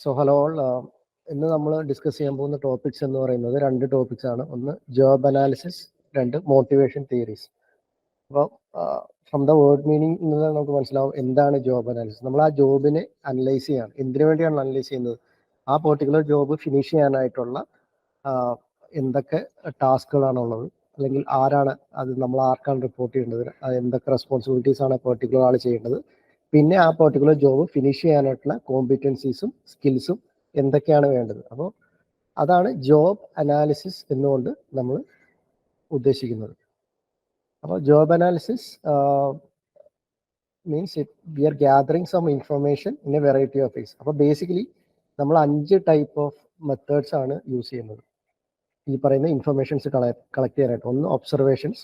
So hello all, ഇന്ന് നമ്മൾ discuss ചെയ്യാൻ പോകുന്ന ടോപ്പിക്സ് എന്ന് പറയുന്നത് 2 ടോപ്പിക്സ് ആണ്. ഒന്ന് ജോബ് അനാലിസിസ്, 2 മോട്ടിവേഷൻ തിയറീസ്. അപ്പോൾ ഫ്രം ദ വേർഡ് മീനിങ് നിന്ന് നമുക്ക് മനസ്സിലാവും എന്താണ് ജോബ് അനാലിസിസ്. നമ്മൾ ആ ജോബിനെ അനലൈസ് ചെയ്യാണ്. എന്തിനു വേണ്ടിയാണ് അനലൈസ് ചെയ്യുന്നത്? ആ പെർട്ടിക്കുലർ ജോബ് ഫിനിഷ് ചെയ്യാനായിട്ടുള്ള എന്തൊക്കെ ടാസ്കുകളാണുള്ളത്, അല്ലെങ്കിൽ ആരാണ് അത്, നമ്മൾ ആർക്കാണ് റിപ്പോർട്ട് ചെയ്യേണ്ടത്, അത് എന്തൊക്കെ റെസ്പോൺസിബിലിറ്റീസ് ആണ് പെർട്ടിക്കുലർ ആൾ ചെയ്യേണ്ടത്, പിന്നെ ആ പെർട്ടിക്കുലർ ജോബ് ഫിനിഷ് ചെയ്യാനായിട്ടുള്ള കോമ്പിറ്റൻസീസും സ്കിൽസും എന്തൊക്കെയാണ് വേണ്ടത്. അപ്പോൾ അതാണ് ജോബ് അനാലിസിസ് എന്നുകൊണ്ട് നമ്മൾ ഉദ്ദേശിക്കുന്നത്. അപ്പോൾ job analysis means we are gathering some information in a variety of ways. അപ്പോൾ ബേസിക്കലി നമ്മൾ 5 ടൈപ്പ് ഓഫ് മെത്തേഡ്സ് ആണ് യൂസ് ചെയ്യുന്നത് ഈ പറയുന്ന ഇൻഫർമേഷൻസ് കളക്ട് ചെയ്യാനായിട്ട്. ഒന്ന് observations,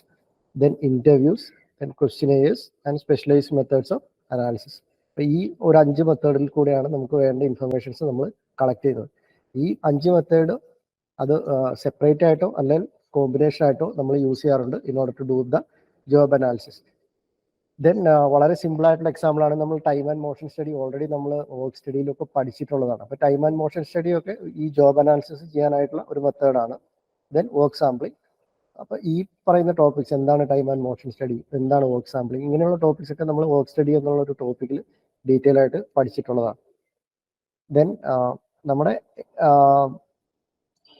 then interviews, then questionnaires and specialized methods of analysis. അപ്പോൾ ഈ ഒരു 5 മെത്തേഡിൽ കൂടെയാണ് നമുക്ക് വേണ്ട ഇൻഫർമേഷൻസ് നമ്മൾ കളക്ട് ചെയ്യുന്നത്. ഈ 5 മെത്തേഡ് അത് സെപ്പറേറ്റ് ആയിട്ടോ അല്ലെങ്കിൽ കോമ്പിനേഷൻ ആയിട്ടോ നമ്മൾ യൂസ് ചെയ്യാറുണ്ട് in order to do the job analysis. Then വളരെ സിമ്പിൾ ആയിട്ടുള്ള എക്സാമ്പിൾ ആണ് നമ്മൾ time and motion study. Already നമ്മൾ വർക്ക് സ്റ്റഡിയിലൊക്കെ പഠിച്ചിട്ടുള്ളതാണ്. അപ്പോൾ ടൈം ആൻഡ് മോഷൻ സ്റ്റഡി ഒക്കെ ഈ ജോബ് അനാലിസിസ് ചെയ്യാനായിട്ടുള്ള ഒരു മെത്തേഡാണ്. Then work sampling. അപ്പോൾ ഈ പറയുന്ന ടോപ്പിക്സ്, എന്താണ് ടൈം ആൻഡ് മോഷൻ സ്റ്റഡി, എന്താണ് വർക്ക് സാമ്പിളിംഗ്, ഇങ്ങനെയുള്ള ടോപ്പിക്സ് ഒക്കെ നമ്മൾ വർക്ക് സ്റ്റഡി എന്നുള്ള ഒരു ടോപ്പിക്കിൽ ഡീറ്റെയിൽ ആയിട്ട് പഠിച്ചിട്ടുള്ളതാണ്. ദെൻ നമ്മുടെ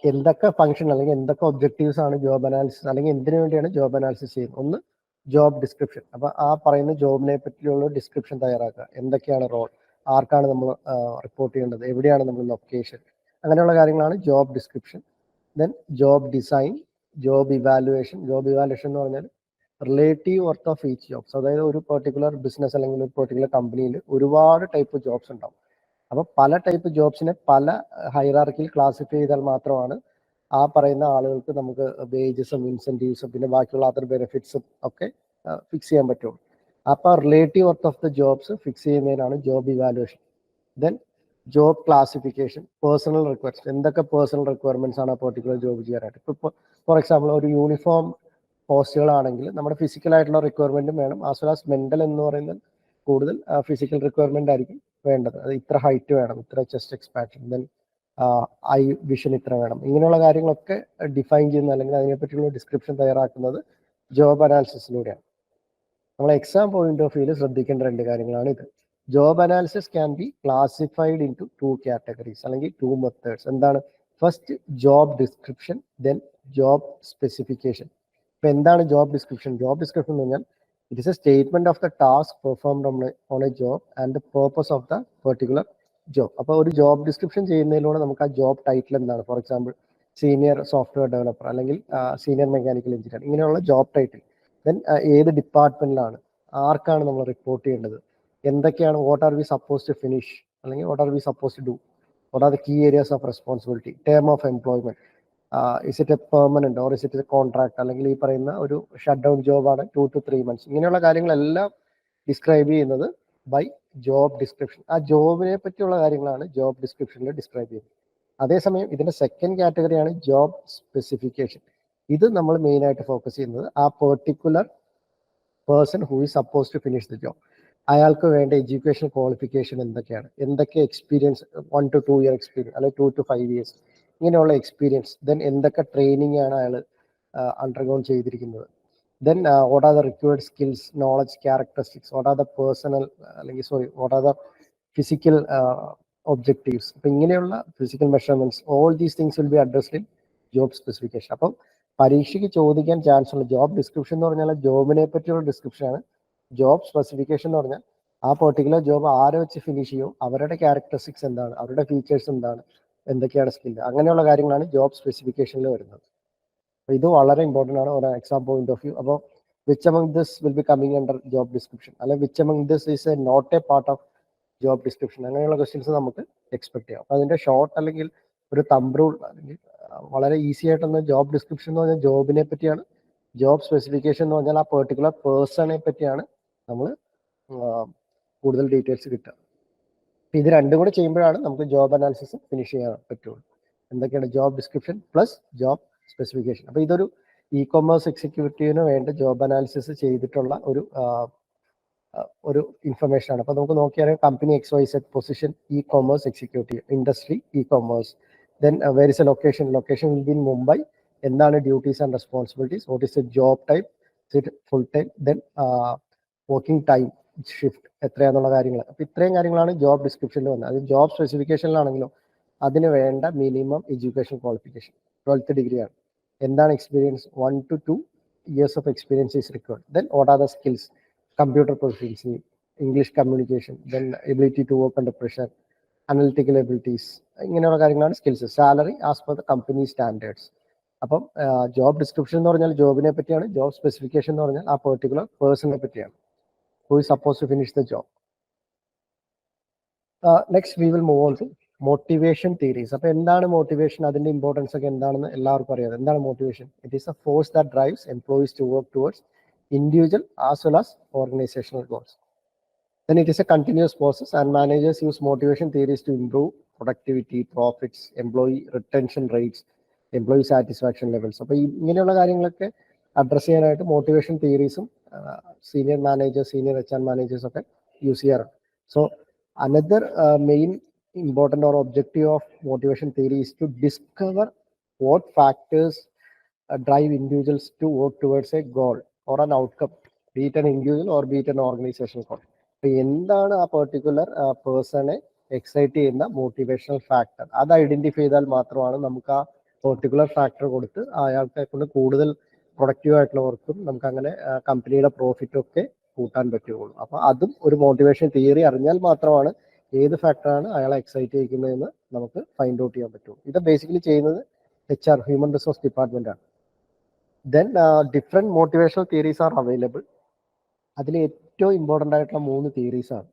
എന്തൊക്കെ ഫംഗ്ഷൻ അല്ലെങ്കിൽ എന്തൊക്കെ ഒബ്ജക്റ്റീവ്സ് ആണ് ജോബ് അനാലിസിസ്, അല്ലെങ്കിൽ എന്തിനു വേണ്ടിയാണ് ജോബ് അനാലിസിസ് ചെയ്യുന്നത്? ഒന്ന് ജോബ് ഡിസ്ക്രിപ്ഷൻ. അപ്പോൾ ആ പറയുന്ന ജോബിനെ പറ്റിയുള്ള ഡിസ്ക്രിപ്ഷൻ തയ്യാറാക്കുക. എന്തൊക്കെയാണ് റോൾ, ആർക്കാണ് നമ്മൾ റിപ്പോർട്ട് ചെയ്യേണ്ടത്, എവിടെയാണ് നമ്മൾ ലൊക്കേഷൻ, അങ്ങനെയുള്ള കാര്യങ്ങളാണ് job description. Then job design, job evaluation. Job evaluation എന്ന് പറഞ്ഞാൽ relative worth of each jobs. അതായത് ഒരു പെർട്ടിക്കുലർ ബിസിനസ് അല്ലെങ്കിൽ ഒരു പെർട്ടിക്കുലർ കമ്പനിയിൽ ഒരുപാട് ടൈപ്പ് ജോബ്സ് ഉണ്ടാവും. അപ്പോൾ പല ടൈപ്പ് ജോബ്സിനെ പല ഹൈറാർക്കിയിൽ ക്ലാസിഫൈ ചെയ്താൽ മാത്രമാണ് ആ പറയുന്ന ആളുകൾക്ക് നമുക്ക് വേജസും ഇൻസെൻറ്റീവ്സും പിന്നെ ബാക്കിയുള്ള അതർ ബെനിഫിറ്റ്സും ഒക്കെ ഫിക്സ് ചെയ്യാൻ പറ്റുള്ളൂ. അപ്പോൾ relative worth of the jobs fix ചെയ്യുന്നതിനാണ് job evaluation. Then job classification, personal requirements. എന്തൊക്കെ പേഴ്സണൽ റിക്വയർമെൻറ്റ്സ് ആണ് ആ പെർട്ടിക്കുലർ ജോബ് ചെയ്യാനായിട്ട്. ഇപ്പോൾ ഫോർ എക്സാമ്പിൾ ഒരു യൂണിഫോം പോസ്റ്റുകളാണെങ്കിൽ നമ്മുടെ ഫിസിക്കൽ ആയിട്ടുള്ള റിക്വയർമെൻറ്റും വേണം, ആസ് വെൽ ആസ് മെൻ്റൽ എന്ന് പറയുന്നത് കൂടുതൽ ഫിസിക്കൽ റിക്വയർമെൻ്റ് ആയിരിക്കും വേണ്ടത്. അത് ഇത്ര ഹൈറ്റ് വേണം, ഇത്ര chest expansion, then I vision ഇത്ര വേണം, ഇങ്ങനെയുള്ള കാര്യങ്ങളൊക്കെ ഡിഫൈൻ ചെയ്യുന്ന അല്ലെങ്കിൽ അതിനെപ്പറ്റിയുള്ള ഡിസ്ക്രിപ്ഷൻ തയ്യാറാക്കുന്നത് ജോബ് അനാലിസിസിലൂടെയാണ്. നമ്മൾ എക്സാം പോയിന്റ് ഓഫ് വ്യൂവിൽ ശ്രദ്ധിക്കേണ്ട 2 കാര്യങ്ങളാണ് ഇത്. Job analysis can be classified into 2 categories അല്ലെങ്കിൽ 2 മെത്തേഡ്സ്. എന്താണ്? First job description, then job specification. ഇപ്പം എന്താണ് ജോബ് ഡിസ്ക്രിപ്ഷൻ? ജോബ് ഡിസ്ക്രിപ്ഷൻ എന്ന് പറഞ്ഞാൽ it is a statement of the task performed on a job and the purpose of the particular job. അപ്പോൾ ഒരു job description ചെയ്യുന്നതിലൂടെ നമുക്ക് ആ ജോബ് ടൈറ്റിൽ എന്താണ്, for example senior software developer അല്ലെങ്കിൽ senior mechanical engineer, ഇങ്ങനെയുള്ള ജോബ് ടൈറ്റിൽ. ദെൻ ഏത് ഡിപ്പാർട്ട്മെന്റിലാണ്, ആർക്കാണ് നമ്മൾ റിപ്പോർട്ട് ചെയ്യേണ്ടത്, എന്തൊക്കെയാണ്, what are we suppose to finish അല്ലെങ്കിൽ what are we suppose to do, what are the key areas of responsibility, term of employment, is it a permanent or is it a contract, അല്ലെങ്കിൽ ഈ പറയുന്ന ഒരു shut down ജോബാണ് 2 to 3 months. ഇങ്ങനെയുള്ള കാര്യങ്ങളെല്ലാം describe ചെയ്യുന്നത് by job description. ആ ജോബിനെ പറ്റിയുള്ള കാര്യങ്ങളാണ് ജോബ് ഡിസ്ക്രിപ്ഷനിൽ ഡിസ്ക്രൈബ് ചെയ്യുന്നത്. അതേസമയം ഇതിന്റെ സെക്കൻഡ് കാറ്റഗറിയാണ് ജോബ് സ്പെസിഫിക്കേഷൻ. ഇത് നമ്മൾ മെയിൻ ആയിട്ട് ഫോക്കസ് ചെയ്യുന്നത് ആ particular person who is suppose to finish the job. അയാൾക്ക് വേണ്ട എഡ്യൂക്കേഷൻ ക്വാളിഫിക്കേഷൻ എന്തൊക്കെയാണ്, എന്തൊക്കെ എക്സ്പീരിയൻസ്, 1 to 2 year എക്സ്പീരിയൻസ് അല്ലെങ്കിൽ 2 to 5 years ഇങ്ങനെയുള്ള എക്സ്പീരിയൻസ്. ദെൻ എന്തൊക്കെ ട്രെയിനിങ് ആണ് അയാൾ അണ്ടർഗോൺ ചെയ്തിരിക്കുന്നത്. Then what are the required skills, knowledge, characteristics, what are the personal അല്ലെങ്കിൽ what are the physical objectives. അപ്പം ഇങ്ങനെയുള്ള physical measurements, all these things will be addressed in job specification. അപ്പം പരീക്ഷയ്ക്ക് ചോദിക്കാൻ ചാൻസ് ഉള്ള ജോബ് ഡിസ്ക്രിപ്ഷൻ എന്ന് പറഞ്ഞാൽ ജോബിനെ പറ്റിയുള്ള ഡിസ്ക്രിപ്ഷനാണ്. ജോബ് സ്പെസിഫിക്കേഷൻ എന്ന് പറഞ്ഞാൽ ആ പെർട്ടിക്കുലർ ജോബ് ആരെ വെച്ച് ഫിനിഷ് ചെയ്യും, അവരുടെ ക്യാരക്ടറിസ്റ്റിക്സ് എന്താണ്, അവരുടെ ഫീച്ചേഴ്സ് എന്താണ്, എന്തൊക്കെയാണ് സ്കില്ല്, അങ്ങനെയുള്ള കാര്യങ്ങളാണ് ജോബ് സ്പെസിഫിക്കേഷനിൽ വരുന്നത്. അപ്പോൾ ഇത് വളരെ ഇമ്പോർട്ടൻ്റ് ആണ് ഒരു എക്സാം പോയിന്റ് ഓഫ് വ്യൂ. അപ്പോൾ which among this will be coming under job description, അല്ലെങ്കിൽ which among this is a not a part of job description, അങ്ങനെയുള്ള ക്വസ്റ്റ്യൻസ് നമുക്ക് എക്സ്പെക്ട് ചെയ്യാം. അപ്പോൾ അതിന്റെ ഷോർട്ട് അല്ലെങ്കിൽ ഒരു തമ്പ് റൂൾ അല്ലെങ്കിൽ വളരെ ഈസി ആയിട്ടൊന്ന് ജോബ് ഡിസ്ക്രിപ്ഷൻ എന്ന് പറഞ്ഞാൽ ജോബിനെ പറ്റിയാണ്, ജോബ് സ്പെസിഫിക്കേഷൻ എന്ന് പറഞ്ഞാൽ ആ പെർട്ടിക്കുലർ പേഴ്സണെ പറ്റിയാണ് നമ്മൾ കൂടുതൽ ഡീറ്റെയിൽസ് കിട്ടുക. ഇത് രണ്ടും കൂടെ ചെയ്യുമ്പോഴാണ് നമുക്ക് ജോബ് അനാലിസിസ് ഫിനിഷ് ചെയ്യാൻ പറ്റുള്ളൂ. എന്തൊക്കെയാണ് job description plus job specification. അപ്പോൾ ഇതൊരു ഇ കൊമേഴ്സ് എക്സിക്യൂട്ടീവിന് വേണ്ട ജോബ് അനാലിസിസ് ചെയ്തിട്ടുള്ള ഒരു ഒരു ഇൻഫർമേഷൻ ആണ്. അപ്പോൾ നമുക്ക് നോക്കിയാൽ company XYZ position e-commerce executive, industry e-commerce, then where is a location will be in Mumbai, എന്താണ് duties and responsibilities, what is a job type, full time, then working time, shift എത്രയാന്നുള്ള കാര്യങ്ങൾ. അപ്പോൾ ഇത്രയും കാര്യങ്ങളാണ് ജോബ് ഡിസ്ക്രിപ്ഷനിൽ വന്നത്. അത് ജോബ് സ്പെസിഫിക്കേഷനിലാണെങ്കിലോ അതിന് വേണ്ട മിനിമം എഡ്യൂക്കേഷൻ ക്വാളിഫിക്കേഷൻ 12th ഡിഗ്രിയാണ്. എന്താണ് experience, 1 to 2 years of experience is required. Then what are the skills, computer proficiency, English communication, then ability to work under pressure, analytical abilities, ഇങ്ങനെയുള്ള കാര്യങ്ങളാണ് skills. Salary as per the company standards. അപ്പം job description എന്ന് പറഞ്ഞാൽ ജോബിനെ പറ്റിയാണ്, job specification എന്ന് പറഞ്ഞാൽ ആ particular പേഴ്സണിനെ പറ്റിയാണ്, who is supposed to finish the job. Next we will move on to motivation theories. അപ്പോൾ എന്താണ് മോട്ടിവേഷൻ, അതിന്റെ ഇമ്പോർട്ടൻസ് ഒക്കെ എന്താണെന്ന് എല്ലാവർക്കും അറിയാം. എന്താണ് motivation? It is a force that drives employees to work towards individual as well as organizational goals. Then it is a continuous process and managers use motivation theories to improve productivity, profits, employee retention rates, employee satisfaction levels. അപ്പോൾ ഇങ്ങനെയുള്ള കാര്യങ്ങളൊക്കെ address ചെയ്യാനായിട്ട് motivation തിയറീസും senior managers, senior HR managers ഒക്കെ use ചെയ്യാറുണ്ട്. So another main important or objective of motivation theory is to discover what factors drive individuals to work towards a goal or an outcome, be it an individual or be it an organizational goal. അപ്പോൾ എന്താണ് ആ particular പേഴ്സണെ excite ചെയ്യുന്ന motivational factor, അത് identify ചെയ്താൽ മാത്രമാണ് നമുക്ക് ആ പെർട്ടിക്കുലർ ഫാക്ടർ കൊടുത്ത് അയാൾക്കെ കൊണ്ട് കൂടുതൽ പ്രൊഡക്റ്റീവ് ആയിട്ടുള്ള വർക്കും നമുക്ക് അങ്ങനെ കമ്പനിയുടെ പ്രോഫിറ്റും ഒക്കെ കൂട്ടാൻ പറ്റുകയുള്ളൂ. അപ്പോൾ അതും ഒരു മോട്ടിവേഷൻ തിയറി അറിഞ്ഞാൽ മാത്രമാണ് ഏത് ഫാക്ടറാണ് അയാളെ എക്സൈറ്റ് ചെയ്യിക്കുന്നതെന്ന് നമുക്ക് ഫൈൻഡ് ഔട്ട് ചെയ്യാൻ പറ്റും. ഇത് ബേസിക്കലി ചെയ്യുന്നത് HR, ഹ്യൂമൻ റിസോഴ്സ് ഡിപ്പാർട്ട്മെന്റ് ആണ്. Then different motivational theories are available. അതിൽ ഏറ്റവും ഇമ്പോർട്ടൻ്റ് ആയിട്ടുള്ള 3 തിയറീസ് ആണ്.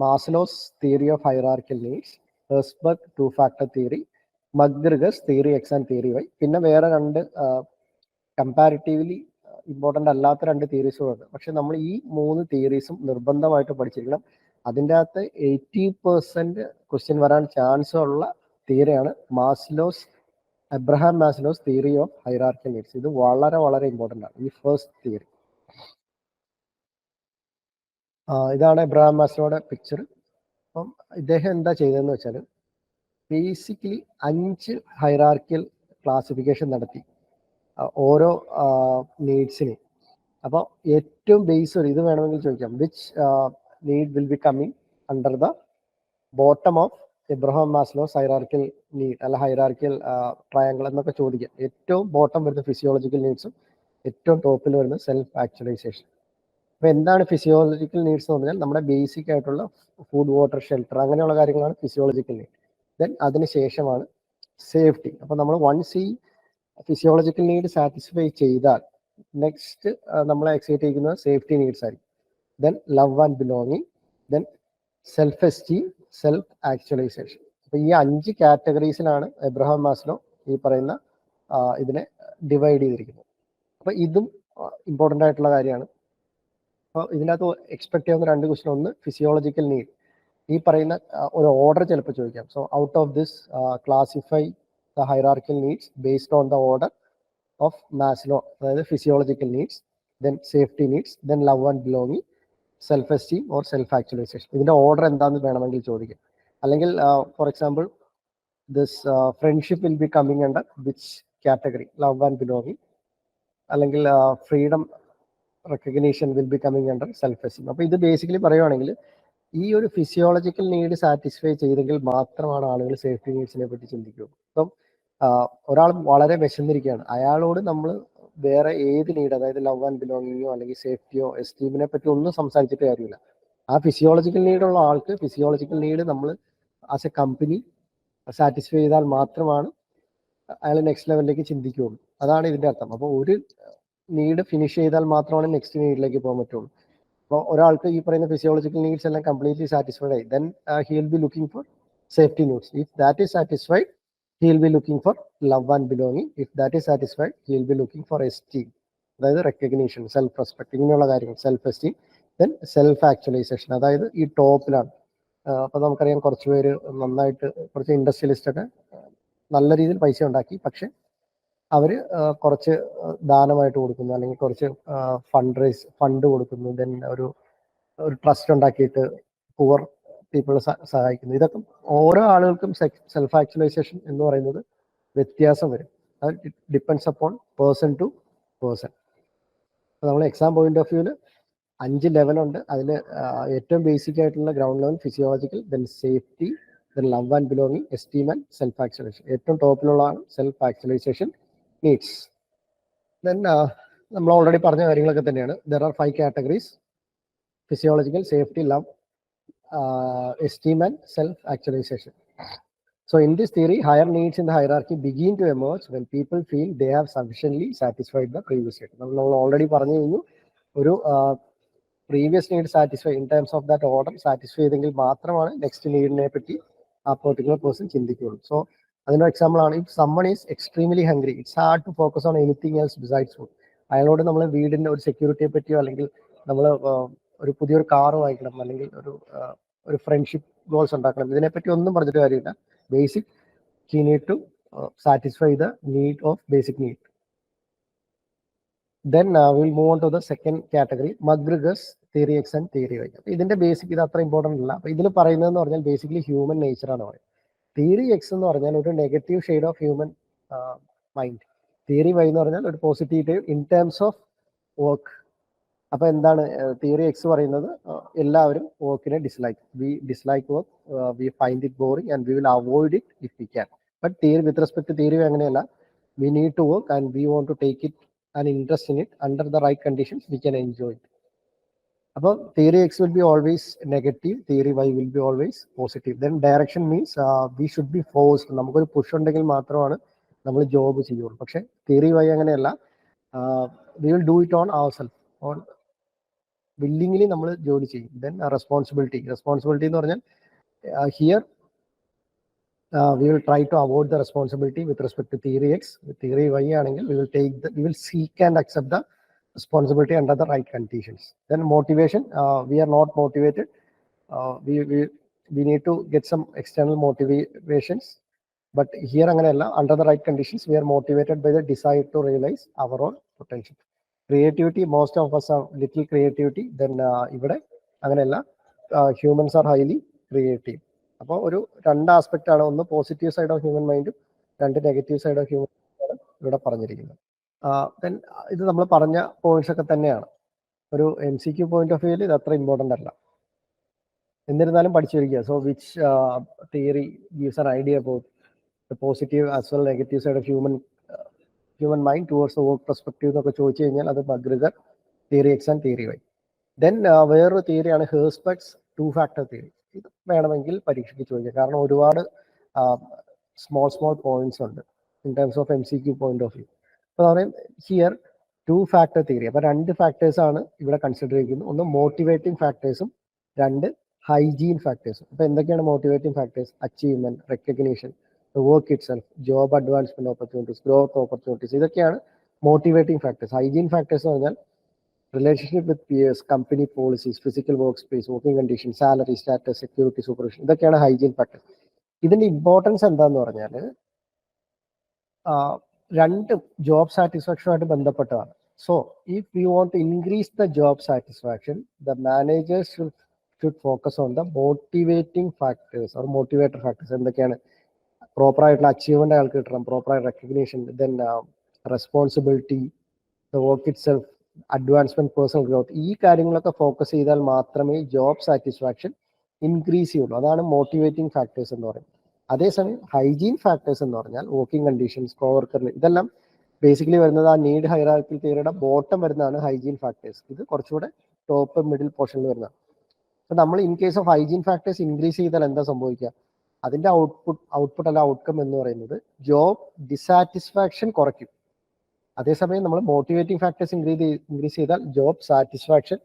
Maslow's theory of hierarchical needs, Herzberg 2-factor theory, McGregor's theory X and theory Y. പിന്നെ വേറെ 2 കമ്പാരിറ്റീവ്ലി ഇമ്പോർട്ടൻ്റ് അല്ലാത്ത 2 തിയറീസുകളുണ്ട്. പക്ഷെ നമ്മൾ ഈ 3 തിയറീസും നിർബന്ധമായിട്ട് പഠിച്ചിരിക്കണം. അതിൻ്റെ അകത്ത് 80% ക്വസ്റ്റ്യൻ വരാൻ ചാൻസ് ഉള്ള തിയറിയാണ് Abraham Maslow's theory of hierarchical needs. ഇത് വളരെ വളരെ ഇമ്പോർട്ടൻ്റ് ആണ്, ഈ ഫസ്റ്റ് തിയറി. ഇതാണ് എബ്രഹാം മാസ്ലോയുടെ പിക്ചർ. അപ്പം ഇദ്ദേഹം എന്താ ചെയ്തതെന്ന് വെച്ചാൽ ബേസിക്കലി 5 ഹൈറാർക്കിയൽ ക്ലാസിഫിക്കേഷൻ നടത്തി ഓരോ നീഡ്സിനെ. അപ്പോൾ ഏറ്റവും ബേസ് ഇത് വേണമെങ്കിൽ ചോദിക്കാം, which need will be coming under the bottom of Abraham Maslow's hierarchical need അല്ല ഹൈറാർക്കിയൽ ട്രയാങ്കിൾ എന്നൊക്കെ ചോദിക്കാം. ഏറ്റവും ബോട്ടം വരുന്ന ഫിസിയോളജിക്കൽ നീഡ്സും ഏറ്റവും ടോപ്പിൽ വരുന്ന സെൽഫ് ആക്ച്വലൈസേഷൻ. അപ്പോൾ എന്താണ് ഫിസിയോളജിക്കൽ നീഡ്സ് എന്ന് പറഞ്ഞാൽ നമ്മുടെ ബേസിക് ആയിട്ടുള്ള ഫുഡ്, വാട്ടർ, ഷെൽട്ടർ അങ്ങനെയുള്ള കാര്യങ്ങളാണ് ഫിസിയോളജിക്കൽ നീഡ്. ദെൻ അതിന് ശേഷമാണ് സേഫ്റ്റി. അപ്പോൾ നമ്മൾ വൺസ് ഈ ഫിസിയോളജിക്കൽ നീഡ് സാറ്റിസ്ഫൈ ചെയ്താൽ നെക്സ്റ്റ് നമ്മളെ എക്സൈറ്റ് ചെയ്യുന്നത് സേഫ്റ്റി നീഡ്സ് ആയിരിക്കും. Then love and belonging, then self-esteem, self-actualization. അപ്പോൾ ഈ 5 കാറ്റഗറീസിലാണ് എബ്രഹാം മാസ്ലോ ഈ പറയുന്ന ഇതിനെ ഡിവൈഡ് ചെയ്തിരിക്കുന്നത്. അപ്പോൾ ഇതും ഇമ്പോർട്ടൻ്റ് ആയിട്ടുള്ള കാര്യമാണ്. അപ്പോൾ ഇതിനകത്ത് എക്സ്പെക്ട് ചെയ്യാവുന്ന 2 ക്വസ്റ്റ്യൻ, ഒന്ന് ഫിസിയോളജിക്കൽ നീഡ്, ഈ പറയുന്ന ഒരു ഓർഡർ ചിലപ്പോൾ ചോദിക്കാം. So out of this classify the hierarchical needs based on the order of Maslow, അതായത് physiological needs, then safety needs, then love and belonging, self esteem or self actualization. ഇതിന്റെ order എന്താണെന്ന് വേണമെങ്കിൽ ചോദിക്കാം. അല്ലെങ്കിൽ for example this friendship will be coming under which category, love and belonging, അല്ലെങ്കിൽ freedom recognition will be coming under self esteem. അപ്പോൾ ഇത് basically പറയുവാണെങ്കിൽ ഈ ഒരു ഫിസിയോളജിക്കൽ നീഡ് സാറ്റിസ്ഫൈ ചെയ്തെങ്കിൽ മാത്രമാണ് ആളുകൾ സേഫ്റ്റി നീഡ്സിനെ പറ്റി ചിന്തിക്കുകയുള്ളൂ. അപ്പം ഒരാൾ വളരെ വിശന്നിരിക്കുകയാണ്, അയാളോട് നമ്മൾ വേറെ ഏത് നീഡ്, അതായത് ലവ് ആൻഡ് ബിലോങ്ങിങ്ങോ അല്ലെങ്കിൽ സേഫ്റ്റിയോ എസ്റ്റീമിനെ പറ്റി ഒന്നും സംസാരിച്ചിട്ട് കാര്യമില്ല. ആ ഫിസിയോളജിക്കൽ നീഡുള്ള ആൾക്ക് ഫിസിയോളജിക്കൽ നീഡ് നമ്മൾ ആസ് എ കമ്പനി സാറ്റിസ്ഫൈ ചെയ്താൽ മാത്രമാണ് അയാൾ നെക്സ്റ്റ് ലെവലിലേക്ക് ചിന്തിക്കുകയുള്ളൂ. അതാണ് ഇതിന്റെ അർത്ഥം. അപ്പോൾ ഒരു നീഡ് ഫിനിഷ് ചെയ്താൽ മാത്രമാണ് നെക്സ്റ്റ് നീഡിലേക്ക് പോകാൻ പറ്റുള്ളൂ. അപ്പോൾ ഒരാൾക്ക് ഈ പറയുന്ന ഫിസിയോളജിക്കൽ നീഡ്സ് എല്ലാം കംപ്ലീറ്റ്ലി സാറ്റിസ്ഫൈഡ് ആയി, then he will be looking for safety needs. If that is satisfied, he will be looking for love and belonging. If that is satisfied, he will be looking for esteem, അതായത് recognition, self respect, ഇങ്ങനെയുള്ള കാര്യങ്ങൾ, self esteem, then self actualization, അതായത് ഈ ടോപ്പിലാണ്. അപ്പോൾ നമുക്കറിയാം കുറച്ച് പേര് നന്നായിട്ട്, കുറച്ച് ഇൻഡസ്ട്രിയലിസ്റ്റ് ഒക്കെ നല്ല രീതിയിൽ പൈസ ഉണ്ടാക്കി, പക്ഷെ അവർ കുറച്ച് ദാനമായിട്ട് കൊടുക്കുന്നു, അല്ലെങ്കിൽ കുറച്ച് ഫണ്ട് കൊടുക്കുന്നു, ദെൻ ഒരു ട്രസ്റ്റ് ഉണ്ടാക്കിയിട്ട് പുവർ പീപ്പിളെ സഹായിക്കുന്നു. ഇതൊക്കെ ഓരോ ആളുകൾക്കും സെൽഫ് ആക്ച്വലൈസേഷൻ എന്ന് പറയുന്നത് വ്യത്യാസം വരും. അത് depends upon person to person. നമ്മൾ എക്സാം പോയിന്റ് ഓഫ് വ്യൂവിൽ 5 ലെവലുണ്ട്. അതിൽ ഏറ്റവും ബേസിക് ആയിട്ടുള്ള ground level physiological, then safety, then love and belonging, esteem and self actualization. ഏറ്റവും ടോപ്പിലുള്ളതാണ് സെൽഫ് ആക്ച്വലൈസേഷൻ നീഡ്സ്. ദെൻ നമ്മൾ ഓൾറെഡി പറഞ്ഞ കാര്യങ്ങളൊക്കെ തന്നെയാണ്. There are 5 categories: physiological, safety, love, esteem and self-actualization. So in this theory, higher needs in the hierarchy begin to emerge when people feel they have sufficiently satisfied the previous need. നമ്മൾ ഓൾറെഡി പറഞ്ഞു കഴിഞ്ഞു, ഒരു previous need satisfy in terms of that order satisfy ചെയ്തെങ്കിൽ മാത്രമാണ് next നീഡിനെ പറ്റി ആ പെർട്ടിക്കുലർ പേഴ്സൺ ചിന്തിക്കുകയുള്ളൂ. സോ അതിൻ്റെ എക്സാമ്പിൾ ആണ്, if someone is extremely hungry, it's hard to focus on anything else besides food. അയാളോട് നമ്മൾ വീടിൻ്റെ ഒരു സെക്യൂരിറ്റിയെ പറ്റിയോ, അല്ലെങ്കിൽ നമ്മൾ ഒരു പുതിയൊരു കാറ് വാങ്ങിക്കണം, അല്ലെങ്കിൽ ഒരു ഫ്രണ്ട്ഷിപ്പ് ഗോൾസ് ഉണ്ടാക്കണം, ഇതിനെപ്പറ്റി ഒന്നും പറഞ്ഞിട്ട് കാര്യമില്ല. Basic he need to satisfy the need of basic need. Then will move on to the second category, McGregor's theory X and theory Y. അപ്പോൾ ഇതിന്റെ ബേസിക് ഇത് അത്ര ഇമ്പോർട്ടൻ്റ് അല്ല. അപ്പോൾ ഇതിൽ പറയുന്നതെന്ന് പറഞ്ഞാൽ ബേസിക്കലി ഹ്യൂമൻ നേച്ചറാണ് പറയുന്നത്. തിയറി എക്സ് എന്ന് പറഞ്ഞാൽ ഒരു negative shade of human mind. Theory Y എന്ന് പറഞ്ഞാൽ ഒരു positive in terms of work. അപ്പൊ എന്താണ് തിയറി എക്സ് പറയുന്നത്? എല്ലാവരും വർക്കിനെ we dislike work, we find it boring and we will avoid it if we can. But theory with respect to theory അങ്ങനെയല്ല, we need to work and we want to take it and interest in it under the right conditions we can enjoy it. അപ്പോൾ theory X will be always negative, theory Y will be always positive. Then direction means we should be forced. നമുക്കൊരു push ഉണ്ടെങ്കിൽ മാത്രമാണ് നമ്മൾ job ചെയ്യുള്ളൂ. പക്ഷെ theory Y അങ്ങനെയല്ല, we will do it on our self, on willingly നമ്മൾ ജോലി ചെയ്യും. ദെൻ റെസ്പോൺസിബിലിറ്റി എന്ന് പറഞ്ഞാൽ here we will try to avoid the responsibility with respect to theory X. Theory Y ആണെങ്കിൽ we will seek and accept the responsibility under the right conditions. Then motivation, we are not motivated, we need to get some external motivations, but here anganella, under the right conditions we are motivated by the desire to realize our own potential. Creativity, most of us have little creativity. Then ivide anganella, humans are highly creative. അപ്പോൾ ഒരു രണ്ട് aspect ആണ്, ഒന്ന് positive side of human മൈൻഡും രണ്ട് negative side of human ആണ് ഇവിടെ പറഞ്ഞിരിക്കുന്നത്. Then ഇത് നമ്മൾ പറഞ്ഞ പോയിന്റ്സ് ഒക്കെ തന്നെയാണ്. ഒരു MCQ പോയിന്റ് ഓഫ് വ്യൂവിൽ ഇത് അത്ര ഇമ്പോർട്ടൻ്റ് അല്ല, എന്നിരുന്നാലും പഠിച്ചിരിക്കുക. So which theory gives an idea about the positive as well negative side of human mind towards the work perspective എന്നൊക്കെ ചോദിച്ചു കഴിഞ്ഞാൽ അത് McGregor, theory X and theory Y. Then വേറൊരു തിയറിയാണ് ഹേഴ്സ്ബർഗ്സ് 2-factor തിയറി. ഇത് വേണമെങ്കിൽ പരീക്ഷയ്ക്ക് ചോദിക്കാം, കാരണം ഒരുപാട് സ്മോൾ പോയിന്റ്സ് ഉണ്ട് in terms of MCQ point of view. അപ്പോൾ പറയും ഹിയർ 2-factor തിയറി. അപ്പോൾ 2 ഫാക്ടേഴ്സ് ആണ് ഇവിടെ കൺസിഡർ ചെയ്യുന്നത്. ഒന്ന് മോട്ടിവേറ്റിംഗ് ഫാക്ടേഴ്സും, 2 ഹൈജീൻ ഫാക്ടേഴ്സും. അപ്പോൾ എന്തൊക്കെയാണ് motivating factors? Achievement, recognition, work itself, job advancement opportunities, growth opportunities, ഇതൊക്കെയാണ് മോട്ടിവേറ്റിംഗ് ഫാക്ടേഴ്സ്. ഹൈജീൻ ഫാക്ടേഴ്സ് എന്ന് പറഞ്ഞാൽ relationship with peers, company policies, physical work space, working condition, salary, status, security, supervision, ഇതൊക്കെയാണ് hygiene factors. ഇതിന്റെ importance എന്താന്ന് പറഞ്ഞാൽ രണ്ടും job സാറ്റിസ്ഫാക്ഷനുമായിട്ട് ബന്ധപ്പെട്ടതാണ്. So if you want to increase the job satisfaction, the managers should focus on the motivating factors or motivator factors. എന്തൊക്കെയാണ്? പ്രോപ്പറായിട്ടുള്ള achievement അയാൾക്ക് കിട്ടണം, പ്രോപ്പറായ recognition, then responsibility, the work itself, advancement, personal growth. ഈ കാര്യങ്ങളൊക്കെ focus ചെയ്താൽ മാത്രമേ job satisfaction increase ചെയ്യുള്ളൂ. അതാണ് മോട്ടിവേറ്റിംഗ് ഫാക്ടേഴ്സ് എന്ന് പറയുന്നത്. അതേസമയം ഹൈജീൻ ഫാക്ടേഴ്സ് എന്ന് പറഞ്ഞാൽ വർക്കിംഗ് കണ്ടീഷൻസ്, കോവർക്കർ, ഇതെല്ലാം ബേസിക്കലി വരുന്നത് ആ നീഡ് ഹൈറാർക്കി തിയറിയുടെ ബോട്ടം വരുന്നതാണ് ഹൈജീൻ ഫാക്ടേഴ്സ്. ഇത് കുറച്ചുകൂടെ ടോപ്പ് മിഡിൽ പോർഷനിൽ വരുന്നതാണ്. അപ്പൊ നമ്മൾ in case of hygiene factors increase ചെയ്താൽ എന്താ സംഭവിക്കുക? അതിന്റെ ഔട്ട്പുട്ട് അല്ല ഔട്ട്കം എന്ന് പറയുന്നത് ജോബ് ഡിസാറ്റിസ്ഫാക്ഷൻ കുറയ്ക്കും. അതേസമയം നമ്മൾ മോട്ടിവേറ്റിംഗ് ഫാക്ടേഴ്സ് ഇൻക്രീസ് ചെയ്താൽ ജോബ് സാറ്റിസ്ഫാക്ഷൻ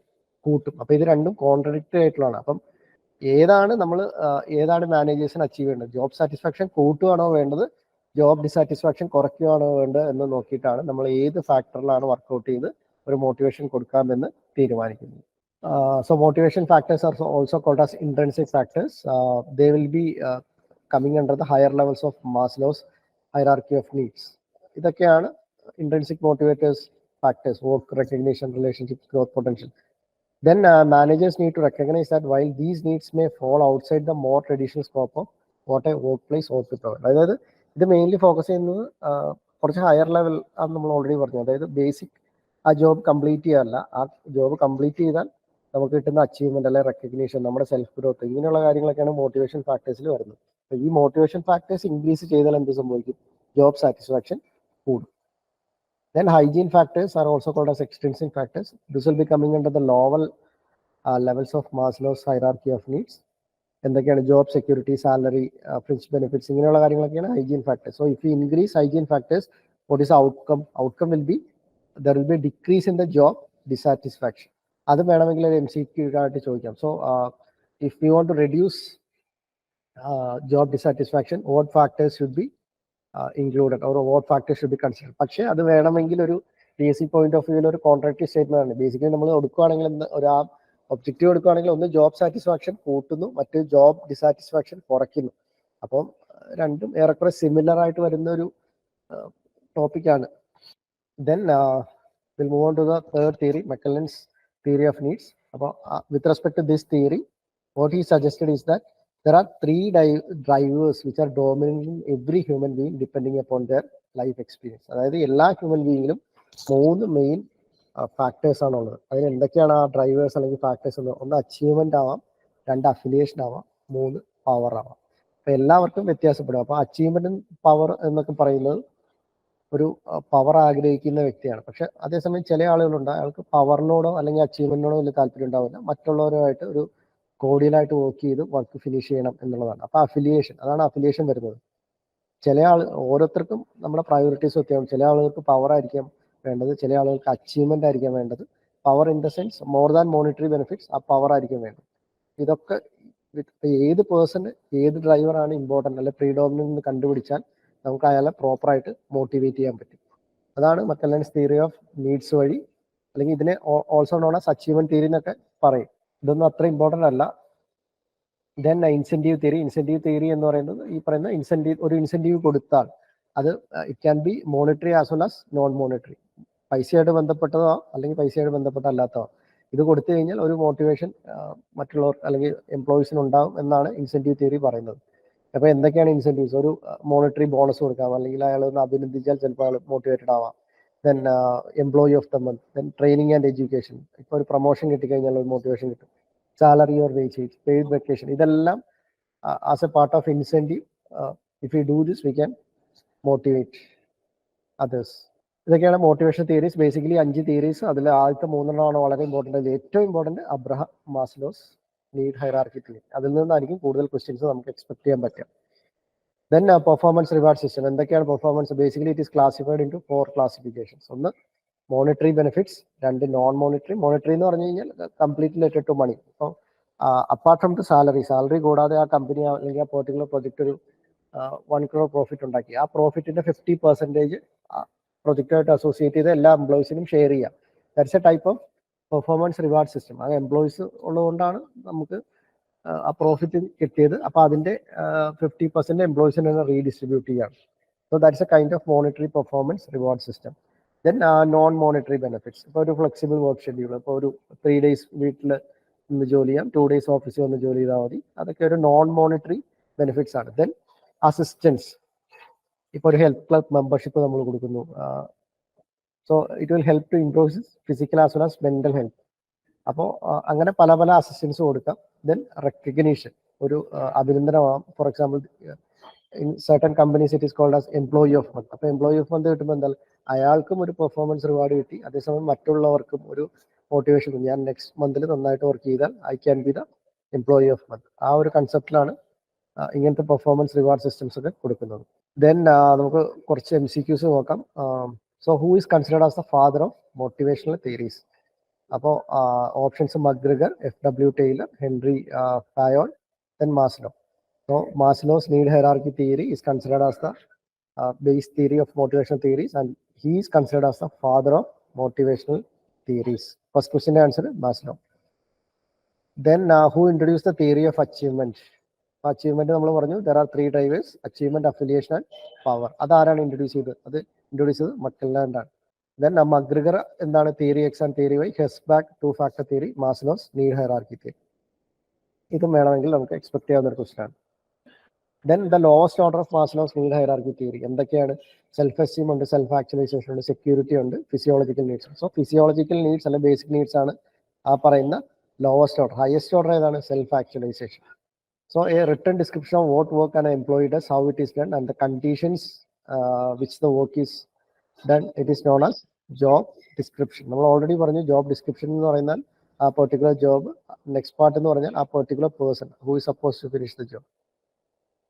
കൂട്ടും. അപ്പൊ ഇത് രണ്ടും കോൺട്രഡിക്ടറി ആയിട്ടുള്ളതാണ്. അപ്പം ഏതാണ് മാനേജേഴ്സിന് അച്ചീവ് ചെയ്യേണ്ടത്? ജോബ് സാറ്റിസ്ഫാക്ഷൻ കൂട്ടുകയാണോ വേണ്ടത്, ജോബ് ഡിസാറ്റിസ്ഫാക്ഷൻ കുറയ്ക്കുകയാണോ വേണ്ടത് എന്ന് നോക്കിയിട്ടാണ് നമ്മൾ ഏത് ഫാക്ടറിലാണ് വർക്ക്ഔട്ട് ചെയ്ത് ഒരു മോട്ടിവേഷൻ കൊടുക്കാമെന്ന് തീരുമാനിക്കുന്നത്. So motivation factors are also called as intrinsic factors. They will be coming under the higher levels of Maslow's hierarchy of needs. ഇതൊക്കെയാണ് intrinsic motivators factors, work recognition, relationship, growth potential. Then managers need to recognize that while these needs may fall outside the more traditional scope of what a workplace ought to provide. അതായത് ഇത് mainly focus ചെയ്യുന്നത് കുറച്ച് higher level ആണ് നമ്മൾ ഓൾറെഡി പറഞ്ഞു. അതായത് basic ആ ജോബ് കംപ്ലീറ്റ് ചെയ്യാനല്ല, ആ ജോബ് കംപ്ലീറ്റ് ചെയ്താൽ നമുക്ക് കിട്ടുന്ന അച്ചീവ്മെന്റ് അല്ലെ റെക്കഗ്നീഷൻ, നമ്മുടെ സെൽഫ് ഗ്രോത്ത്, ഇങ്ങനെയുള്ള കാര്യങ്ങളൊക്കെയാണ് മോട്ടിവേഷൻ ഫാക്ടേഴ്സിൽ വരുന്നത്. അപ്പോൾ ഈ മോട്ടിവേഷൻ ഫാക്ടേഴ്സ് ഇൻക്രീസ് ചെയ്താൽ എന്ത് സംഭവിക്കും? ജോബ് സാറ്റിസ്ഫാക്ഷൻ കൂടും. Then hygiene factors are also called as extrinsic factors. This will be coming under the lower levels of Maslow's hierarchy of needs. എന്തൊക്കെയാണ്? Job security, salary, fringe benefits, ഇങ്ങനെയുള്ള കാര്യങ്ങളൊക്കെയാണ് hygiene factors. So if you increase hygiene factors, what is outcome? Outcome will be there will be decrease in the job dissatisfaction. അത് വേണമെങ്കിൽ ഒരു MCQ ആയിട്ട് ചോദിക്കാം. So if you want to reduce job dissatisfaction, what factors should be included or what factors should be considered? പക്ഷേ അത് വേണമെങ്കിൽ ഒരു PSC point of വ്യൂവിൽ ഒരു കോൺട്രാക്റ്റീവ് സ്റ്റേറ്റ്മെന്റ് ആണ്. ബേസിക്കലി നമ്മൾ കൊടുക്കുകയാണെങ്കിൽ ഒരു ഒബ്ജക്റ്റീവ് എടുക്കുകയാണെങ്കിൽ ഒന്ന് ജോബ് സാറ്റിസ്ഫാക്ഷൻ കൂട്ടുന്നു, മറ്റ് ജോബ് ഡിസാറ്റിസ്ഫാക്ഷൻ കുറയ്ക്കുന്നു. അപ്പം രണ്ടും ഏറെക്കുറെ സിമിലർ ആയിട്ട് വരുന്ന ഒരു ടോപ്പിക്കാണ്. Then will move on to the third theory, McClelland's theory of needs. അപ്പോൾ with respect to this theory, what he suggested is that there are three drivers which are dominating every human being depending upon their life experience. അതായത് എല്ലാ human ബീയിങ്ങിലും 3 main factors ആണ് ഉള്ളത്. അതിന് എന്തൊക്കെയാണ് ആ drivers അല്ലെങ്കിൽ factors എന്ന്? ഒന്ന് അച്ചീവ്മെന്റ് ആവാം, 2 അഫിലിയേഷൻ ആവാം, 3 പവർ ആവാം. അപ്പൊ എല്ലാവർക്കും വ്യത്യാസപ്പെടും. അപ്പൊ അച്ചീവ്മെന്റും പവർ എന്നൊക്കെ പറയുന്നത് ഒരു പവർ ആഗ്രഹിക്കുന്ന വ്യക്തിയാണ്. പക്ഷെ അതേസമയം ചില ആളുകളുണ്ട്, അയാൾക്ക് പവറിനോടോ അല്ലെങ്കിൽ അച്ചീവ്മെന്റിനോടോ വലിയ താല്പര്യം ഉണ്ടാവില്ല, മറ്റുള്ളവരുമായിട്ട് ഒരു കോഡിയലായിട്ട് വർക്ക് ചെയ്ത് വർക്ക് ഫിനിഷ് ചെയ്യണം എന്നുള്ളതാണ്. അപ്പൊ അഫിലിയേഷൻ, അതാണ് അഫിലിയേഷൻ വരുന്നത്. ചില ഓരോരുത്തർക്കും നമ്മുടെ പ്രയോറിറ്റീസ് വ്യത്യാസം. ചില ആളുകൾക്ക് പവർ ആയിരിക്കാം വേണ്ടത്, ചില ആളുകൾക്ക് അച്ചീവ്മെന്റ് ആയിരിക്കാം വേണ്ടത്. Power in the sense more than monetary benefits, ആ പവർ ആയിരിക്കും വേണ്ടത്. ഇതൊക്കെ ഏത് പേഴ്സണ് ഏത് ഡ്രൈവറാണ് ഇമ്പോർട്ടൻ്റ് അല്ലെ പ്രീഡോമിനന്റ് എന്ന് കണ്ടുപിടിച്ചാൽ നമുക്ക് അയാളെ പ്രോപ്പറായിട്ട് മോട്ടിവേറ്റ് ചെയ്യാൻ പറ്റും. അതാണ് മക്കല്ലൻസ് തിയറി ഓഫ് നീഡ്സ് വഴി, അല്ലെങ്കിൽ ഇതിനെ also known as achievement theory എന്നൊക്കെ പറയും. ഇതൊന്നും അത്ര ഇമ്പോർട്ടൻ്റ് അല്ല. Then incentive theory. Incentive theory എന്ന് പറയുന്നത് ഈ പറയുന്ന ഒരു ഇൻസെന്റീവ് കൊടുത്താൽ അത് it can be monetary as well as non monetary. പൈസയായിട്ട് ബന്ധപ്പെട്ടതോ അല്ലെങ്കിൽ പൈസയായിട്ട് ബന്ധപ്പെട്ടല്ലാത്തതോ. ഇത് കൊടുത്തു കഴിഞ്ഞാൽ ഒരു മോട്ടിവേഷൻ മറ്റുള്ളവർ അല്ലെങ്കിൽ എംപ്ലോയീസിന് ഉണ്ടാവും എന്നാണ് ഇൻസെന്റീവ് തിയറി പറയുന്നത്. അപ്പോൾ എന്തൊക്കെയാണ് ഇൻസെന്റീവ്സ്? ഒരു മോണിറ്ററി ബോണസ് കൊടുക്കാം, അല്ലെങ്കിൽ അയാൾ ഒന്ന് അഭിനന്ദിച്ചാൽ ചിലപ്പോൾ അയാൾ മോട്ടിവേറ്റഡ് ആവാം. Then employee of the month, then training and education. ഇപ്പോൾ ഒരു പ്രൊമോഷൻ കിട്ടിക്കഴിഞ്ഞാൽ ഒരു മോട്ടിവേഷൻ കിട്ടും. സാലറി ഓർ വേജേജ്, പെയ്ഡ് വെക്കേഷൻ, ഇതെല്ലാം as A part of incentive. If you do this we can motivate others. ഇതൊക്കെയാണ് മോട്ടിവേഷൻ തിയറീസ്. Basically 5 theories. അതിൽ ആദ്യത്തെ 3 വളരെ ഇമ്പോർട്ടൻ്റ്. അതിൽ ഏറ്റവും important Abraham Maslow's need hierarchy theory. അതിൽ നിന്നായിരിക്കും കൂടുതൽ ക്വസ്റ്റ്യൻസ് നമുക്ക് എക്സ്പെക്ട് ചെയ്യാൻ പറ്റുക. Then performance reward system. എന്തൊക്കെയാണ് performance? Basically it is classified into 4 classifications. ഒന്ന് monetary benefits, 2 non monetary. Monetary എന്ന് പറഞ്ഞു കഴിഞ്ഞാൽ കംപ്ലീറ്റ്ലി റിലേറ്റഡ് ടു മണി. അപ്പോൾ അപ്പാർട്ട് ഫ്രം ദ സാലറി കൂടാതെ ആ കമ്പനി അല്ലെങ്കിൽ ആ പെർട്ടിക്കുലർ പ്രൊജക്ട് ഒരു 1 crore പ്രോഫിറ്റ് ഉണ്ടാക്കി, ആ പ്രോഫിറ്റിന്റെ 50% പ്രൊജക്റ്റായിട്ട് അസോസിയേറ്റ് ചെയ്ത് എല്ലാ എംപ്ലോയീസിനും ഷെയർ ചെയ്യാം. That's A type of performance reward system. ആ എംപ്ലോയീസ് ഉള്ളതുകൊണ്ടാണ് നമുക്ക് ആ പ്രോഫിറ്റ് കിട്ടിയത്. അപ്പോൾ അതിന്റെ 50% എംപ്ലോയീസിന് തന്നെ റീഡിസ്ട്രിബ്യൂട്ട് ചെയ്യാം. So that's A kind of monetary performance reward system. Then non monetary benefits. ഇപ്പോൾ ഒരു ഫ്ലെക്സിബിൾ വർക്ക് ഷെഡ്യൂൾ. ഇപ്പോൾ ഒരു 3 days വീട്ടിൽ നിന്ന് ജോലി ചെയ്യാം, 2 days ഓഫീസിൽ വന്ന് ജോലി ചെയ്താൽ മതി. അതൊക്കെ ഒരു നോൺ മോണിറ്ററി ബെനിഫിറ്റ്സ് ആണ്. Then assistance. ഇപ്പോൾ ഒരു ഹെൽത്ത് ക്ലബ് മെമ്പർഷിപ്പ് നമ്മൾ കൊടുക്കുന്നു. So it will help to improve physical as well as mental health. അപ്പോൾ അങ്ങനെ പല പല അസിസ്റ്റൻസ് കൊടുക്കാം. ദെൻ റെക്കഗ്നീഷൻ, ഒരു അഭിനന്ദനമാവാം. For example in certain companies it is called as employee of month. അപ്പോൾ എംപ്ലോയി ഓഫ് മന്ത് കിട്ടുമ്പോൾ എന്താ, അയാൾക്കും ഒരു പെർഫോമൻസ് റിവാർഡ് കിട്ടി, അതേസമയം മറ്റുള്ളവർക്കും ഒരു മോട്ടിവേഷൻ. ഞാൻ നെക്സ്റ്റ് മന്തിൽ നന്നായിട്ട് വർക്ക് ചെയ്താൽ I can be the employee of month. ആ ഒരു കൺസെപ്റ്റിലാണ് ഇങ്ങനത്തെ പെർഫോമൻസ് റിവാർഡ് സിസ്റ്റംസ് ഒക്കെ കൊടുക്കുന്നത്. ദെൻ നമുക്ക് കുറച്ച് MCQs നോക്കാം. So who is considered as the father of motivational theories? അപ്പോൾ options McGregor, FW Taylor, Henri Fayol, then Maslow. So Maslow's need hierarchy theory is considered as the base theory of motivational theories, and he is considered as the father of motivational theories. First question answer Maslow. Then who introduced the theory of achievement? Achievement നമ്മൾ പറഞ്ഞു, there are 3 drivers: achievement, affiliation and power. അതാരാണ് introduce ചെയ്തത്? അത് introduce ചെയ്തത് McClelland ആണ്. Then McGregor എന്താണ് theory X and theory Y, Herzberg 2 factor theory, Maslow's need hierarchy theory. ഇതും വേണമെങ്കിൽ നമുക്ക് എക്സ്പെക്ട് ചെയ്യാവുന്ന ഒരു ക്വസ്റ്റൻ ആണ്. Then the lowest order of Maslow's need hierarchy theory എന്തൊക്കെയാണ്? സെൽഫ് എസ്റ്റീം ഉണ്ട്, സെൽഫ് ആക്ച്വലൈസേഷൻ ഉണ്ട്, സെക്യൂരിറ്റി ഉണ്ട്, physiological needs. So physiological needs അല്ലെങ്കിൽ ബേസിക് നീഡ്സ് ആണ് ആ പറയുന്ന ലോവസ്റ്റ് ഓർഡർ. ഹയസ്റ്റ് ഓർഡർ ഏതാണ്? Self actualization. So a written description of what work an employee does, how it is done, and the conditions which the work is done, it is known as job description. നമ്മൾ ഓൾറെഡി പറഞ്ഞു job description എന്ന് പറയുന്നത് ആ particular job, next part എന്ന് പറഞ്ഞാൽ ആ particular person who is suppose to finish the job.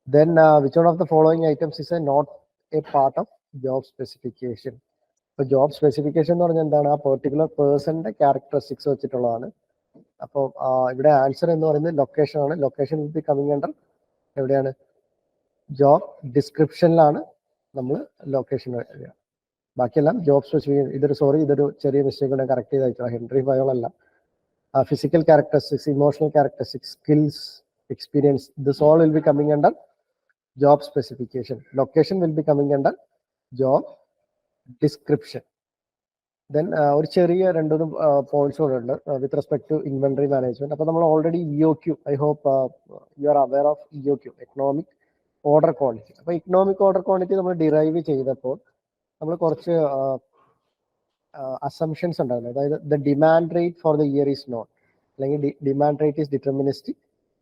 Then which one of the following items is a not a part of job specification. ഇപ്പോൾ ജോബ് സ്പെസിഫിക്കേഷൻ എന്ന് പറഞ്ഞാൽ എന്താണ്? ആ പെർട്ടിക്കുലർ പേഴ്സണിന്റെ ക്യാരക്ടറിസ്റ്റിക്സ് വെച്ചിട്ടുള്ളതാണ്. അപ്പോൾ ഇവിടെ ആൻസർ എന്ന് പറയുന്നത് ലൊക്കേഷൻ ആണ്. Location will be coming under എവിടെയാണ്? ജോബ് ഡിസ്ക്രിപ്ഷനിലാണ് നമ്മൾ ലൊക്കേഷൻ വരിക. ബാക്കിയെല്ലാം ജോബ് സ്പെസിഫിക്കേഷൻ. ഇതൊരു ചെറിയ മിസ്റ്റേക്ക് ഞാൻ കറക്റ്റ് ചെയ്ത് അയച്ചു. ഹെൻറി ഫയോൾ അല്ല. Physical characteristics, emotional characteristics, skills, experience, this all will be coming under job specification. Location will be coming under job description. Then ഒരു ചെറിയ രണ്ടു പോയിന്റ്സ് കൂടെ ഉണ്ട് with respect to inventory management. അപ്പോൾ നമ്മൾ already EOQ, I hope you are aware of EOQ, economic order quantity. അപ്പോൾ economic order quantity നമ്മൾ derive ചെയ്തപ്പോൾ നമ്മൾ കുറച്ച് അസംഷൻസ് ഉണ്ടായിരുന്നു. അതായത് the demand rate for the year is not, അല്ലെങ്കിൽ demand rate is deterministic,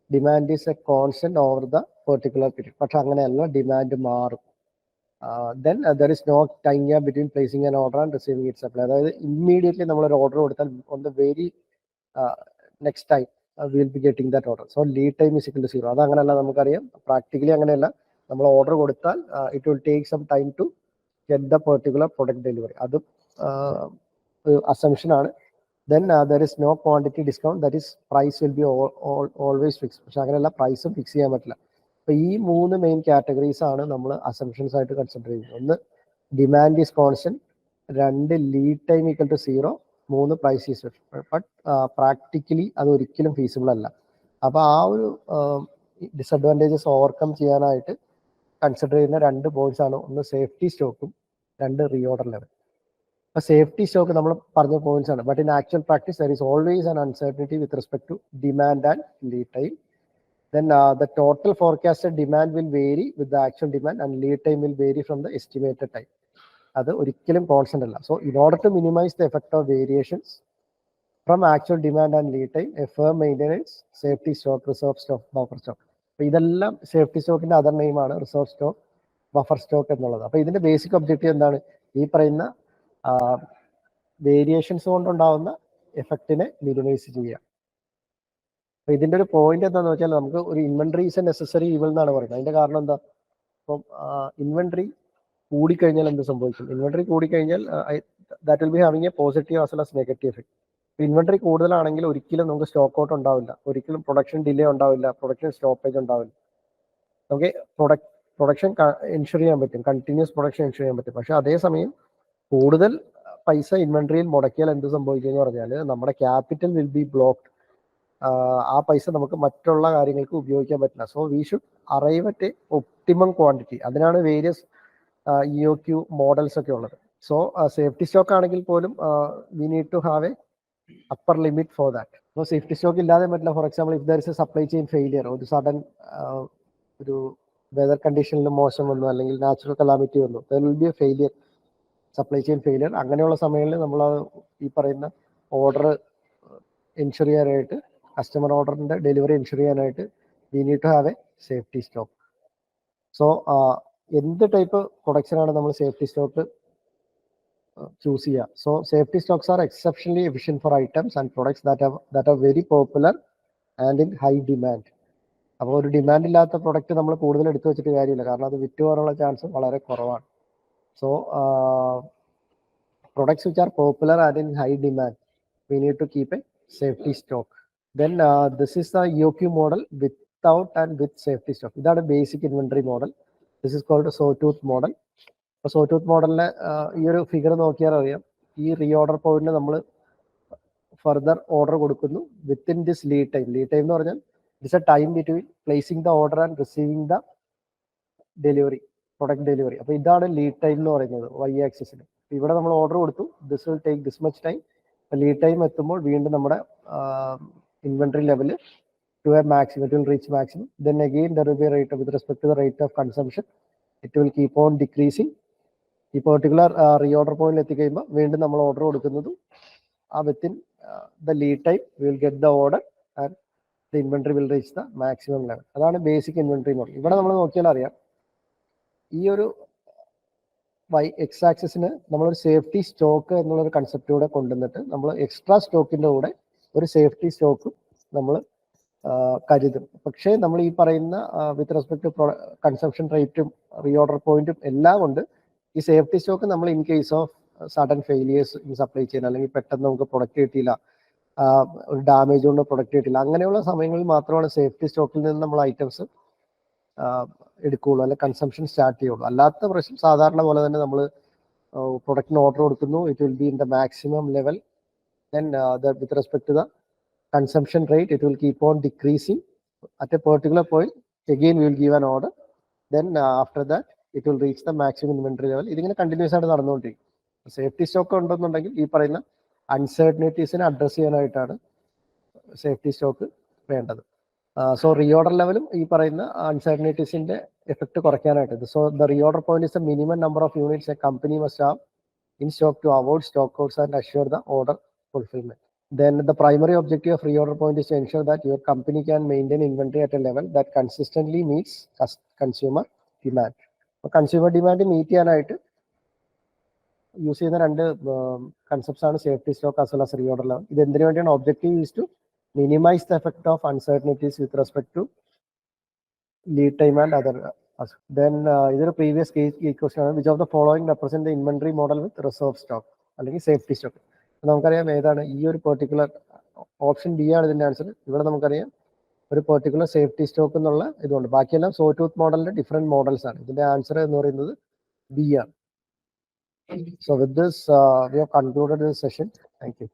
demand is A constant over the particular period. പക്ഷെ അങ്ങനെയല്ല, ഡിമാൻഡ് മാറും. Then there is no time gap between placing an order and receiving its supply. അതായത് immediately നമ്മളൊരു order കൊടുത്താൽ on the very next time we will be getting that order. So lead time is equal to 0. അത് അങ്ങനെയല്ല, നമുക്കറിയാം practically അങ്ങനെയല്ല. നമ്മൾ order കൊടുത്താൽ it will take some time to get the particular product delivery. അത് ഒരു assumption ആണ്. Then there is no quantity discount, that is price will be always fixed. പക്ഷെ അങ്ങനെയല്ല, പ്രൈസും ഫിക്സ് ചെയ്യാൻ പറ്റില്ല. അപ്പൊ ഈ 3 മെയിൻ കാറ്റഗറീസ് ആണ് നമ്മൾ അസംഷൻസ് ആയിട്ട് കൺസിഡർ ചെയ്യുന്നത്. 1 demand is constant, 2 lead time equal to 0, 3 price is fixed. But practically അത് ഒരിക്കലും ഫീസിബിൾ അല്ല. അപ്പൊ ആ ഒരു ഡിസഡ്വാൻറ്റേജസ് ഓവർകം ചെയ്യാനായിട്ട് കൺസിഡർ ചെയ്യുന്ന 2 പോയിന്റ്സ് ആണ്. 1 സേഫ്റ്റി സ്റ്റോക്കും, 2 റീഓർഡർ ലെവൽ. അപ്പൊ സേഫ്റ്റി സ്റ്റോക്ക് നമ്മൾ പറഞ്ഞ പോയിന്റ്സ് ആണ്. But in actual practice there is always an uncertainty with respect to demand and lead time. Then the total forecasted demand will vary with the actual demand, and lead time will vary from the estimated time. അത് ഒരിക്കലും constant അല്ല. So in order to minimise the effect of variations from actual demand and lead time, a firm maintenance safety stock, reserve stock, buffer stock. അപ്പോൾ ഇതെല്ലാം safety സ്റ്റോക്കിന്റെ other നെയിമാണ് reserve stock, buffer stock എന്നുള്ളത്. അപ്പോൾ ഇതിന്റെ basic objective എന്താണ്? ഈ പറയുന്ന വേരിയേഷൻസ് കൊണ്ടുണ്ടാവുന്ന എഫക്റ്റിനെ മിനിമൈസ് ചെയ്യുക. അപ്പൊ ഇതിന്റെ ഒരു പോയിന്റ് എന്താണെന്ന് വെച്ചാൽ, നമുക്ക് ഒരു ഇൻവെന്ററി ഈസ് എ നെസസറി ഈവൽ എന്നാണ് പറയുന്നത്. അതിന്റെ കാരണം എന്താ? അപ്പം ഇൻവെന്ററി കൂടിക്കഴിഞ്ഞാൽ എന്ത് സംഭവിക്കും? ഇൻവെന്ററി കൂടിക്കഴിഞ്ഞാൽ that will be having a positive as well as negative effect. Inventory കൂടുതലാണെങ്കിൽ ഒരിക്കലും നമുക്ക് സ്റ്റോക്ക് ഔട്ട് ഉണ്ടാവില്ല, ഒരിക്കലും പ്രൊഡക്ഷൻ ഡിലേ ഉണ്ടാവില്ല, പ്രൊഡക്ഷൻ സ്റ്റോപ്പേജ് ഉണ്ടാവില്ല. നമുക്ക് പ്രൊഡക്ഷൻ എൻഷുർ ചെയ്യാൻ പറ്റും, കണ്ടിന്യൂസ് പ്രൊഡക്ഷൻ എൻഷുർ ചെയ്യാൻ പറ്റും. പക്ഷെ അതേസമയം കൂടുതൽ പൈസ ഇൻവെന്ററിയിൽ മുടക്കിയാൽ എന്ത് സംഭവിക്കും എന്ന് പറഞ്ഞാൽ, നമ്മുടെ ക്യാപിറ്റൽ വിൽ ബി ബ്ലോക്ക്ഡ്. ആ പൈസ നമുക്ക് മറ്റുള്ള കാര്യങ്ങൾക്ക് ഉപയോഗിക്കാൻ പറ്റില്ല. So we should arrive at a optimum quantity. അതിനാണ് വേരിയസ് EOQ മോഡൽസ് ഒക്കെ ഉള്ളത്. സോ സേഫ്റ്റി സ്റ്റോക്ക് ആണെങ്കിൽ പോലും we need to have a upper limit for that. അപ്പോൾ സേഫ്റ്റി സ്റ്റോക്ക് ഇല്ലാതെ പറ്റില്ല. For example, if there is a supply chain failure, ഒരു സഡൻ ഒരു വെതർ കണ്ടീഷനിൽ മോശം വന്നു, അല്ലെങ്കിൽ നാച്ചുറൽ കലാമിറ്റി വന്നു, there will be a failure, supply chain failure. അങ്ങനെയുള്ള സമയങ്ങളിൽ നമ്മൾ ഈ പറയുന്ന ഓർഡർ എൻഷുർ ചെയ്യാനായിട്ട്, കസ്റ്റമർ ഓർഡറിന്റെ ഡെലിവറി എൻഷുർ ചെയ്യാനായിട്ട് we need to have a safety stock. So എന്ത് ടൈപ്പ് പ്രൊഡക്ഷൻ ആണ് നമ്മൾ സേഫ്റ്റി സ്റ്റോക്ക് ചൂസ് ചെയ്യുക? So safety stocks are exceptionally efficient for items and products that are very popular and in high demand. അപ്പോൾ ഒരു demand ഇല്ലാത്ത product നമ്മൾ കൂടുതൽ എടുത്തു വെച്ചിട്ട് കാര്യമില്ല, കാരണം അത് വിറ്റ് പോകാനുള്ള ചാൻസ് വളരെ കുറവാണ്. So products which are popular and in high demand, we need to keep a safety stock. Then this is the EOQ model without and with safety stock. ഇതാണ് basic inventory model. This is called sawtooth model. അപ്പോൾ sawtooth മോഡലിലെ ഈ ഒരു figure നോക്കിയാൽ അറിയാം, ഈ reorder പോയിന്റിൽ നമ്മൾ further order കൊടുക്കുന്നു within this lead time. Lead time എന്ന് പറഞ്ഞാൽ it's A time between placing the order and receiving the delivery. Product delivery. അപ്പോൾ ഇതാണ് ലീഡ് ടൈം എന്ന് പറയുന്നത് വൈ ആക്സിസിൽ. ഇവിടെ നമ്മൾ ഓർഡർ കൊടുത്തു, this will take this much time. Lead time എത്തുമ്പോൾ വീണ്ടും നമ്മുടെ inventory level to a maximum, it will reach maximum. Then again there will be rate with respect to the rate of consumption, it will keep on decreasing. ഈ particular reorder പോയിന്റിൽ എത്തിക്കഴിയുമ്പോൾ വീണ്ടും നമ്മൾ order കൊടുക്കുന്നത് ആ within the lead time we will get the order and the inventory will reach the maximum level. അതാണ് basic inventory model. ഇവിടെ നമ്മൾ നോക്കിയാൽ അറിയാം, ഈ ഒരു എക്സ് ആക്സിസിന് നമ്മളൊരു സേഫ്റ്റി സ്റ്റോക്ക് എന്നുള്ളൊരു കൺസെപ്റ്റൂടെ കൊണ്ടുവന്നിട്ട് നമ്മൾ എക്സ്ട്രാ സ്റ്റോക്കിൻ്റെ കൂടെ ഒരു സേഫ്റ്റി സ്റ്റോക്ക് നമ്മൾ കരുതും. പക്ഷേ നമ്മൾ ഈ പറയുന്ന വിത്ത് റെസ്പെക്ട് ടു കൺസംഷൻ റേറ്റും റീഓർഡർ പോയിന്റും എല്ലാം കൊണ്ട് ഈ സേഫ്റ്റി സ്റ്റോക്ക് നമ്മൾ in case of sudden failures in supply chain, അല്ലെങ്കിൽ പെട്ടെന്ന് നമുക്ക് പ്രൊഡക്റ്റ് കിട്ടിയില്ല, ഒരു ഡാമേജ് കൊണ്ട് പ്രൊഡക്റ്റ് കിട്ടില്ല, അങ്ങനെയുള്ള സമയങ്ങളിൽ മാത്രമാണ് സേഫ്റ്റി സ്റ്റോക്കിൽ നിന്ന് നമ്മൾ ഐറ്റംസ് എടുക്കുകയുള്ളൂ, അല്ലെങ്കിൽ കൺസംഷൻ സ്റ്റാർട്ട് ചെയ്യുള്ളൂ. അല്ലാത്ത പ്രശ്നം സാധാരണ പോലെ തന്നെ നമ്മൾ പ്രൊഡക്റ്റിന് ഓർഡർ കൊടുക്കുന്നു, it will be in the maximum level. Then with respect to the consumption rate, it will keep on decreasing. At a particular point, again we will give an order. Then after that, it will reach the maximum inventory level. ഇതിങ്ങനെ continuous ആയിട്ട് നടന്നുകൊണ്ടിരിക്കും. Safety stock ഉണ്ടെന്നുണ്ടെങ്കിൽ ഈ പറയുന്ന അൺസർട്ടനിറ്റീസിനെ address ചെയ്യാനായിട്ടാണ് safety stock വേണ്ടത്. So reorder ലെവലും ഈ പറയുന്ന അൺസർട്ടനിറ്റീസിന്റെ എഫക്ട് കുറയ്ക്കാനായിട്ട്. So the reorder point is the minimum number of units A company must have in stock to avoid stock outs and assure the order fulfillment. Then the primary objective of reorder point is to ensure that your company can maintain inventory at a level that consistently meets consumer demand. Consumer demand meet ചെയ്യാനായിട്ട് use ചെയ്യുന്ന രണ്ട് concepts ആണ് safety stock as well as reorder level. ഇത് എന്തിനു വേണ്ടിയാണ്? Objective is to minimise the effect of uncertainties with respect to lead time and other. Then ഇതൊരു previous question ആണ്. Which of the following represent the inventory model with reserve stock അല്ലെങ്കിൽ safety stock? നമുക്കറിയാം ഏതാണ് ഈ ഒരു particular option B ആണ് ഇതിന്റെ answer. ഇവിടെ നമുക്കറിയാം ഒരു പെർട്ടിക്കുലർ സേഫ്റ്റി സ്റ്റോക്ക് എന്നുള്ള ഇതുണ്ട്. ബാക്കിയെല്ലാം സോ ടൂത്ത് മോഡലിന്റെ ഡിഫറെന്റ് മോഡൽസ് ആണ്. ഇതിന്റെ ആൻസർ എന്ന് പറയുന്നത് ബി ആണ്. So with this we have concluded this session. Thank you.